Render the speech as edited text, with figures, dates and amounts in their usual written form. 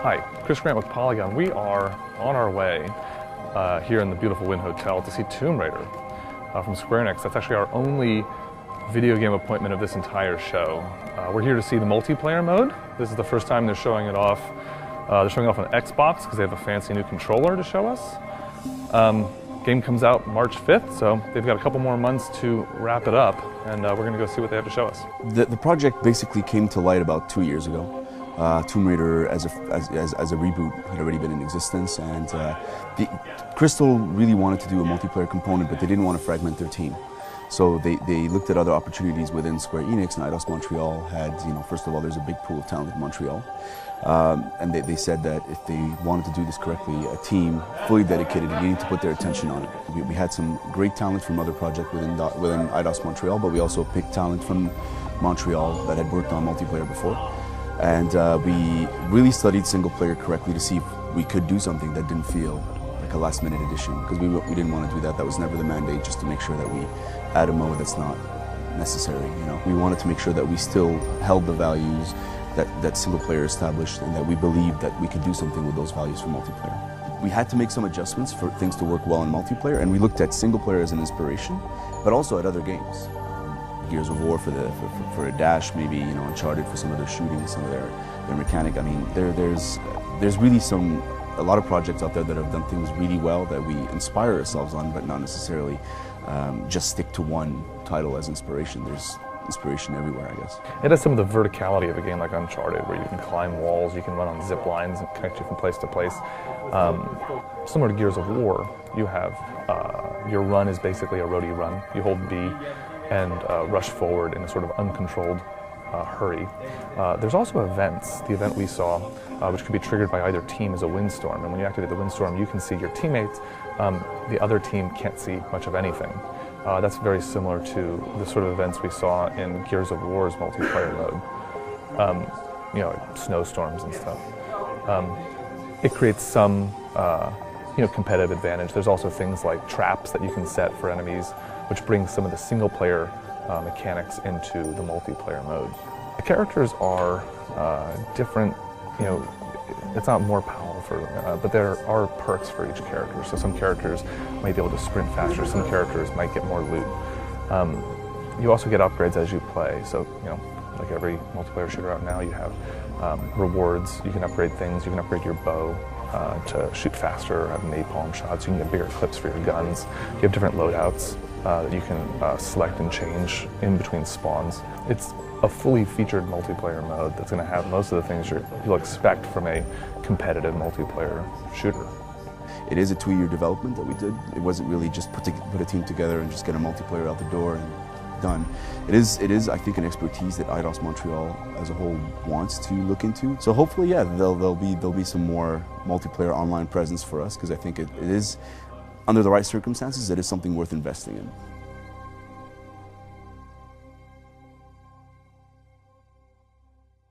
Hi, Chris Grant with Polygon. We are on our way here in the beautiful Wynn Hotel to see Tomb Raider from Square Enix. That's actually our only video game appointment of this entire show. We're here to see the multiplayer mode. This is the first time they're showing it off. They're showing off on Xbox because they have a fancy new controller to show us. Game comes out March 5th, so they've got a couple more months to wrap it up, and we're going to go see what they have to show us. The project basically came to light about 2 years ago. Tomb Raider as a reboot had already been in existence, and Crystal really wanted to do a multiplayer component, but they didn't want to fragment their team. So they looked at other opportunities within Square Enix, and Eidos Montreal had, first of all, there's a big pool of talent in Montreal. And they said that if they wanted to do this correctly, a team fully dedicated, needed to put their attention on it. We had some great talent from other projects within Eidos Montreal, but we also picked talent from Montreal that had worked on multiplayer before. And we really studied single player correctly to see if we could do something that didn't feel like a last minute addition, because we didn't want to do that. That was never the mandate, just to make sure that we add a mode that's not necessary. We wanted to make sure that we still held the values that single player established, and that we believed that we could do something with those values for multiplayer. We had to make some adjustments for things to work well in multiplayer, and we looked at single player as an inspiration, but also at other games. Gears of War for a dash, maybe Uncharted for some of their shooting, some of their mechanic. I mean, there's really a lot of projects out there that have done things really well that we inspire ourselves on, but not necessarily just stick to one title as inspiration. There's inspiration everywhere, I guess. It has some of the verticality of a game like Uncharted, where you can climb walls, you can run on zip lines and connect you from place to place. Similar to Gears of War, you have your run is basically a roadie run. You hold B and rush forward in a sort of uncontrolled hurry. There's also events. The event we saw, which could be triggered by either team, is a windstorm. And when you activate the windstorm, you can see your teammates. The other team can't see much of anything. That's very similar to the sort of events we saw in Gears of War's multiplayer mode. Snowstorms and stuff. It creates some competitive advantage. There's also things like traps that you can set for enemies, which brings some of the single player mechanics into the multiplayer mode. The characters are different, it's not more powerful, but there are perks for each character. So some characters might be able to sprint faster, some characters might get more loot. You also get upgrades as you play. So, like every multiplayer shooter out now, you have rewards. You can upgrade things. You can upgrade your bow to shoot faster, have napalm shots. You can get bigger clips for your guns. You have different loadouts that you can select and change in between spawns. It's a fully featured multiplayer mode that's going to have most of the things you'll expect from a competitive multiplayer shooter. It is a 2-year development that we did. It wasn't really just put a team together and just get a multiplayer out the door and done. It is, I think, an expertise that Eidos Montreal as a whole wants to look into. So hopefully, yeah, there'll be some more multiplayer online presence for us, because I think it is, under the right circumstances, it is something worth investing in.